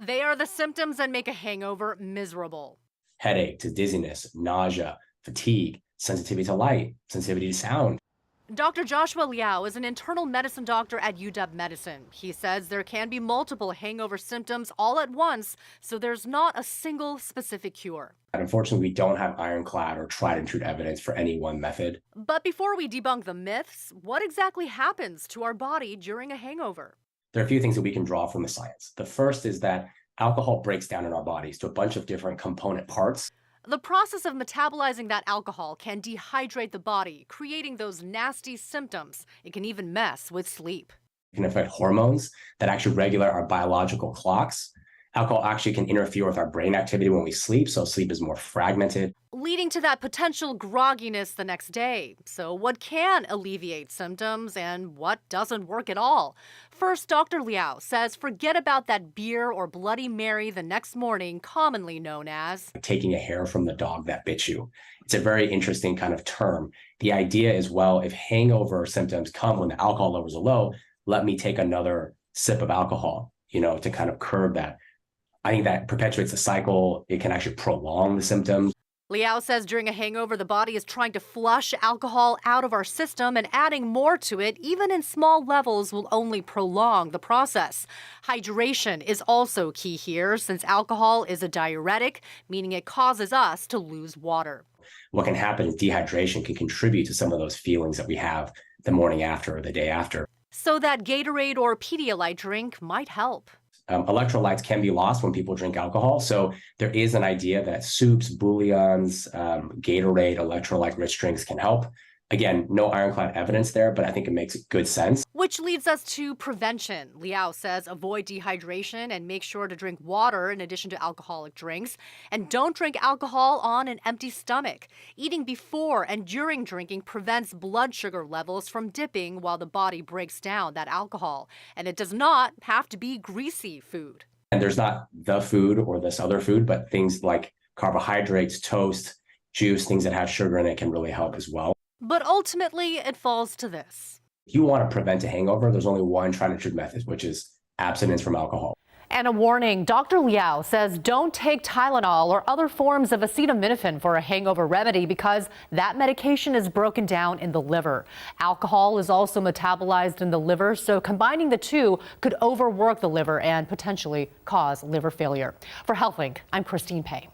They are the symptoms that make a hangover miserable. Headache to dizziness, nausea, fatigue, sensitivity to light, sensitivity to sound. Dr. Joshua Liao is an internal medicine doctor at UW Medicine. He says there can be multiple hangover symptoms all at once, so there's not a single specific cure. And unfortunately, we don't have ironclad or tried and true evidence for any one method. But before we debunk the myths, what exactly happens to our body during a hangover? There are a few things that we can draw from the science. The first is that alcohol breaks down in our bodies to a bunch of different component parts. The process of metabolizing that alcohol can dehydrate the body, creating those nasty symptoms. It can even mess with sleep. It can affect hormones that actually regulate our biological clocks. Alcohol actually can interfere with our brain activity when we sleep, so sleep is more fragmented. Leading to that potential grogginess the next day. So, what can alleviate symptoms and what doesn't work at all? First, Dr. Liao says forget about that beer or Bloody Mary the next morning, commonly known as Taking a hair from the dog that bit you. It's a very interesting kind of term. The idea is, well, if hangover symptoms come when the alcohol levels are low, let me take another sip of alcohol, to kind of curb that. I think that perpetuates the cycle. It can actually prolong the symptoms. Liao says during a hangover, the body is trying to flush alcohol out of our system, and adding more to it, even in small levels, will only prolong the process. Hydration is also key here, since alcohol is a diuretic, meaning it causes us to lose water. What can happen is dehydration can contribute to some of those feelings that we have the morning after or the day after. So that Gatorade or Pedialyte drink might help. Electrolytes can be lost when people drink alcohol. So there is an idea that soups, bouillons, Gatorade, electrolyte-rich drinks can help. Again, no ironclad evidence there, but I think it makes good sense. Which leads us to prevention. Liao says avoid dehydration and make sure to drink water in addition to alcoholic drinks. And don't drink alcohol on an empty stomach. Eating before and during drinking prevents blood sugar levels from dipping while the body breaks down that alcohol. And it does not have to be greasy food. And there's not the food or this other food, but things like carbohydrates, toast, juice, things that have sugar in it can really help as well. But ultimately, it falls to this. If you want to prevent a hangover, there's only one tried and true method, which is abstinence from alcohol. And a warning, Dr. Liao says don't take Tylenol or other forms of acetaminophen for a hangover remedy because that medication is broken down in the liver. Alcohol is also metabolized in the liver, so combining the two could overwork the liver and potentially cause liver failure. For HealthLink, I'm Christine Pay.